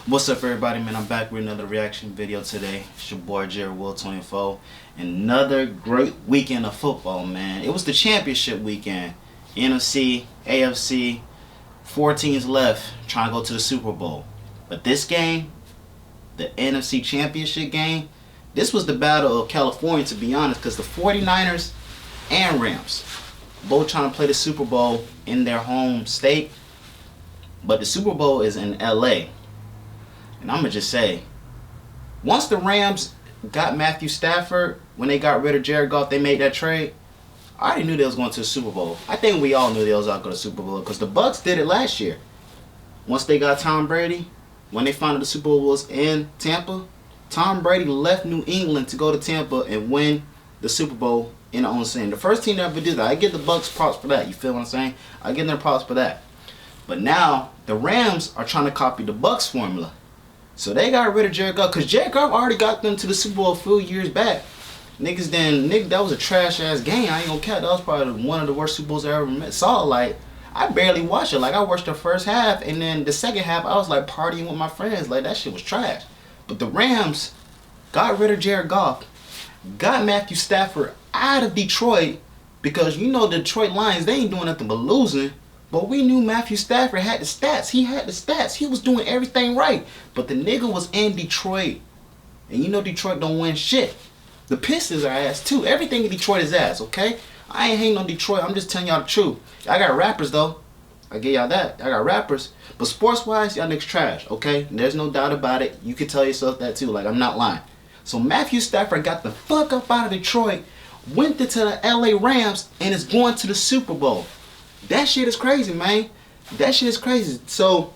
What's up, everybody, man? I'm back with another reaction video today. It's your boy Jerry Will 24. Another great weekend of football, man. It was the championship weekend. N.F.C, A.F.C, 4 teams left trying to go to the Super Bowl. But this game, the N.F.C championship game, this was the battle of California, to be honest, because the 49ers and Rams both trying to play the Super Bowl in their home state. But the Super Bowl is in L.A. And I'm going to just say, once the Rams got Matthew Stafford, when they got rid of Jared Goff, they made that trade, I already knew they was going to the Super Bowl. I think we all knew they was out going to the Super Bowl because the Bucks did it last year. Once they got Tom Brady, when they found out the Super Bowl was in Tampa, Tom Brady left New England to go to Tampa and win the Super Bowl in their own city. The first team that ever did that. I give the Bucks props for that. You feel what I'm saying? I give them props for that. But now, the Rams are trying to copy the Bucks formula. So they got rid of Jared Goff because Jared Goff already got them to the Super Bowl a few years back. That was a trash ass game. I ain't gonna count. That was probably one of the worst Super Bowls I ever saw. Like, I barely watched it. Like, I watched the first half, and then the second half I was like partying with my friends. Like, that shit was trash. But the Rams got rid of Jared Goff, got Matthew Stafford out of Detroit, because you know the Detroit Lions, they ain't doing nothing but losing. But we knew Matthew Stafford had the stats. He had the stats. He was doing everything right. But the nigga was in Detroit. And you know Detroit don't win shit. The Pistons are ass too. Everything in Detroit is ass, okay? I ain't hating on Detroit. I'm just telling y'all the truth. I got rappers though. I give y'all that. I got rappers. But sports-wise, y'all niggas trash, okay? There's no doubt about it. You can tell yourself that too. Like, I'm not lying. So Matthew Stafford got the fuck up out of Detroit, went into the LA Rams, and is going to the Super Bowl. That shit is crazy, man. That shit is crazy. So,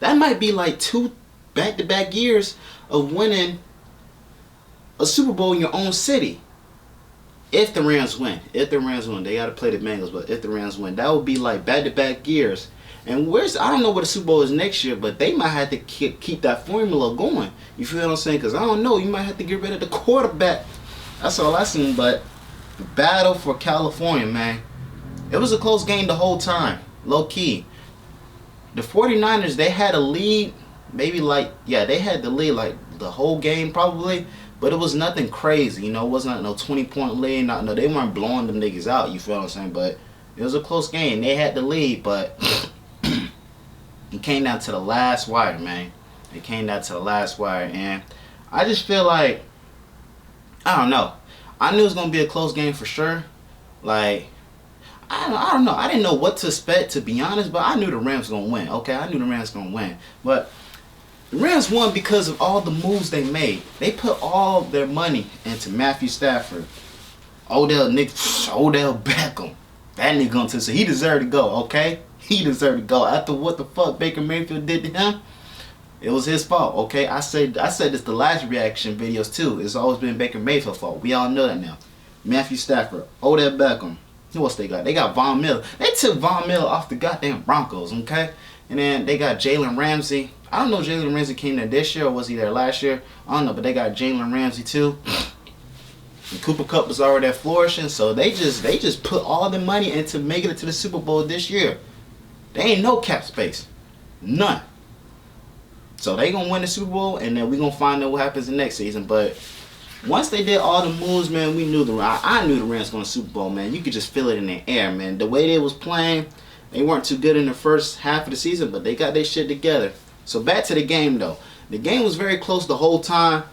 that might be like 2 back-to-back years of winning a Super Bowl in your own city. If the Rams win. If the Rams win. They got to play the Bengals, but if the Rams win. That would be like back-to-back years. And I don't know what the Super Bowl is next year, but they might have to keep that formula going. You feel what I'm saying? Because I don't know. You might have to get rid of the quarterback. That's all I seen. But the battle for California, man. It was a close game the whole time, low key. The 49ers, they had a lead, maybe they had the lead like the whole game probably, but it was nothing crazy, you know, it wasn't no 20-point lead, no, they weren't blowing them niggas out, you feel what I'm saying, but it was a close game. They had the lead, but it came down to the last wire, man. It came down to the last wire, and I just feel like, I don't know. I knew it was going to be a close game for sure, like, I don't know. I didn't know what to expect, to be honest, but I knew the Rams were going to win. Okay, I knew the Rams were going to win. But the Rams won because of all the moves they made. They put all their money into Matthew Stafford, Odell Beckham. That nigga going to say he deserved to go, okay? He deserved to go. After what the fuck Baker Mayfield did to him, it was his fault, okay? I said this the last reaction videos too. It's always been Baker Mayfield's fault. We all know that now. Matthew Stafford, Odell Beckham. Who else they got? They got Von Miller. They took Von Miller off the goddamn Broncos, okay? And then they got Jalen Ramsey. I don't know if Jalen Ramsey came there this year or was he there last year. I don't know, but they got Jalen Ramsey too. And Cooper Kupp was already there flourishing, so they just put all the money into making it to the Super Bowl this year. They ain't no cap space. None. So they gonna win the Super Bowl, and then we gonna find out what happens the next season. But once they did all the moves, man, we knew I knew the Rams going to Super Bowl, man. You could just feel it in the air, man. The way they was playing, they weren't too good in the first half of the season, but they got their shit together. So back to the game, though. The game was very close the whole time,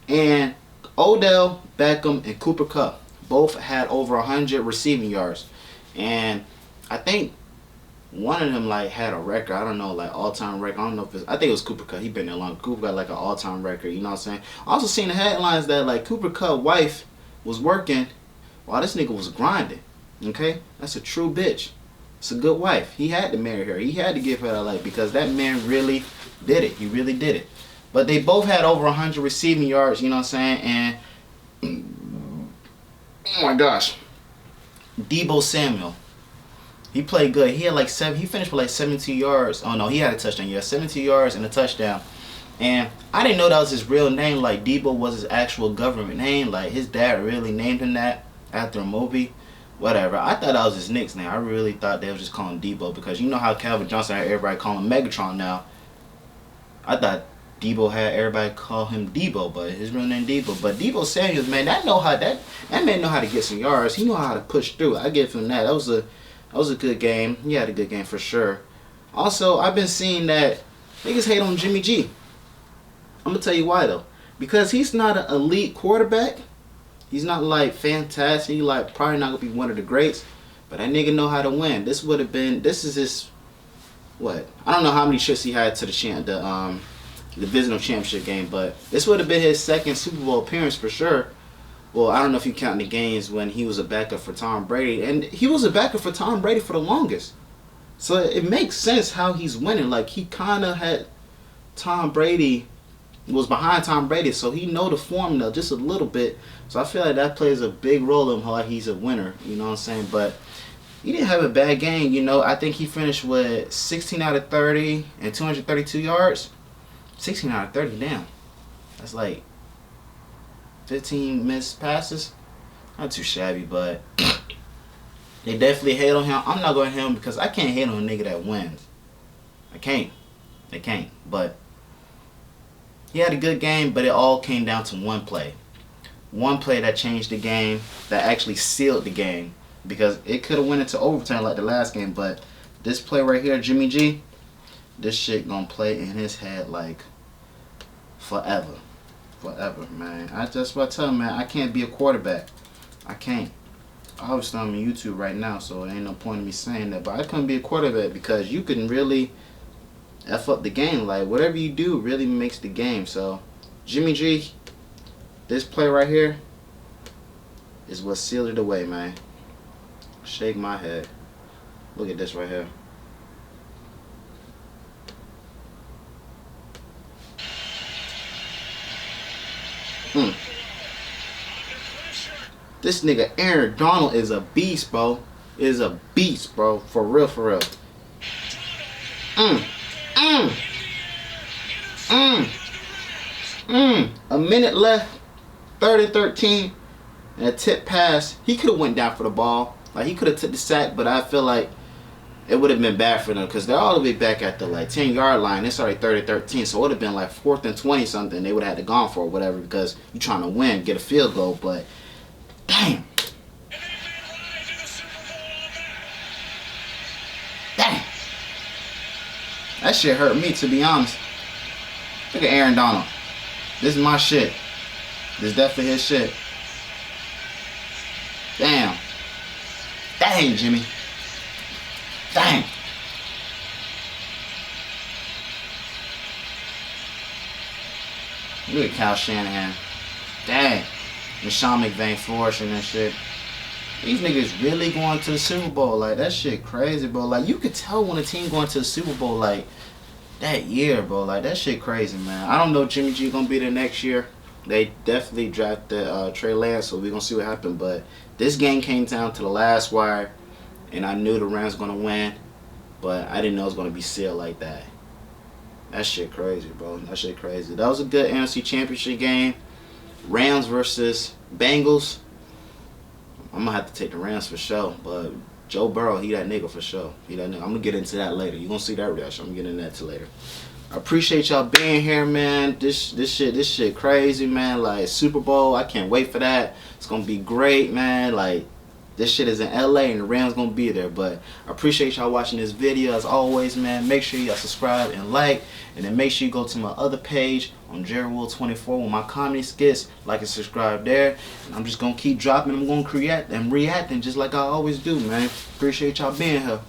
and Odell Beckham and Cooper Kupp both had over 100 receiving yards, and I think one of them had a record. I don't know, all-time record. I don't know if I think it was Cooper Kupp. He been there long. Cooper got an all-time record. You know what I'm saying? I also seen the headlines that Cooper Kupp's wife was working while this nigga was grinding. Okay, that's a true bitch. It's a good wife. He had to marry her. He had to give her that life because that man really did it. He really did it. But they both had over 100 receiving yards. You know what I'm saying? And oh my gosh, Deebo Samuel. He played good. He had he finished with 72 yards. Oh no, he had a touchdown. Yeah, 72 yards and a touchdown. And I didn't know that was his real name. Deebo was his actual government name. His dad really named him that after a movie. Whatever. I thought that was his Knicks name. I really thought they was just calling him Deebo because you know how Calvin Johnson had everybody calling him Megatron now. I thought Debo had everybody call him Debo, but his real name Debo. But Debo Samuels, man, that man know how to get some yards. He know how to push through. I give him that. That was a good game. He had a good game for sure. Also, I've been seeing that niggas hate on Jimmy G. I'm gonna tell you why though. Because he's not an elite quarterback. He's not like fantastic. He like probably not gonna be one of the greats. But that nigga know how to win. This is his what? I don't know how many trips he had to the divisional championship game, but this would have been his second Super Bowl appearance for sure. Well, I don't know if you count the games when he was a backup for Tom Brady, and he was a backup for Tom Brady for the longest. So it makes sense how he's winning. Like he kind of had Tom Brady, was behind Tom Brady, so he know the formula just a little bit. So I feel like that plays a big role in how he's a winner. You know what I'm saying? But he didn't have a bad game. You know, I think he finished with 16 out of 30 and 232 yards. 16 out of 30, damn. That's like 15 missed passes. Not too shabby, but they definitely hate on him. I'm not going to hate him because I can't hate on a nigga that wins. I can't. They can't. But he had a good game, but it all came down to one play. One play that changed the game, that actually sealed the game. Because it could have went into overtime like the last game, but this play right here, Jimmy G, this shit gonna play in his head like forever. Forever, man. I just about to tell him, man, I can't be a quarterback. I can't. Obviously, I'm on YouTube right now, so there ain't no point in me saying that. But I couldn't be a quarterback because you can really F up the game. Like, whatever you do really makes the game. So, Jimmy G, this play right here is what sealed it away, man. Shake my head. Look at this right here. This nigga Aaron Donald is a beast, bro. Is a beast, bro. For real, for real. A minute left. 30-13. And a tip pass. He could have went down for the ball. Like, he could have took the sack, but I feel like it would have been bad for them because they're all the way back at the like 10-yard line. It's already 30-13, so it would have been like 4th and 20 something. They would have had to gone for or whatever because you're trying to win, get a field goal. But damn, that shit hurt me, to be honest. Look at Aaron Donald. This is my shit. This is definitely his shit. Damn. Dang, Jimmy. Dang. Look at Kyle Shanahan. Dang. And Sean McVay flourishing and shit. These niggas really going to the Super Bowl. Like, that shit crazy, bro. Like, you could tell when a team going to the Super Bowl, like, that year, bro. Like, that shit crazy, man. I don't know if Jimmy G gonna be there next year. They definitely drafted Trey Lance, so we're gonna see what happens. But this game came down to the last wire. And I knew the Rams were going to win, but I didn't know it was going to be sealed like that. That shit crazy, bro. That shit crazy. That was a good N.F.C. championship game. Rams versus Bengals. I'm going to have to take the Rams for sure, but Joe Burrow, he that nigga for sure. He that nigga. I'm going to get into that later. You're going to see that reaction. I'm going to get into that later. I appreciate y'all being here, man. This shit crazy, man. Like, Super Bowl, I can't wait for that. It's going to be great, man. Like, this shit is in LA and the Rams gonna be there. But I appreciate y'all watching this video. As always, man, make sure y'all subscribe and like. And then make sure you go to my other page on JerryWool24 with my comedy skits. Like and subscribe there. And I'm just gonna keep dropping. I'm gonna create and reacting just like I always do, man. Appreciate y'all being here.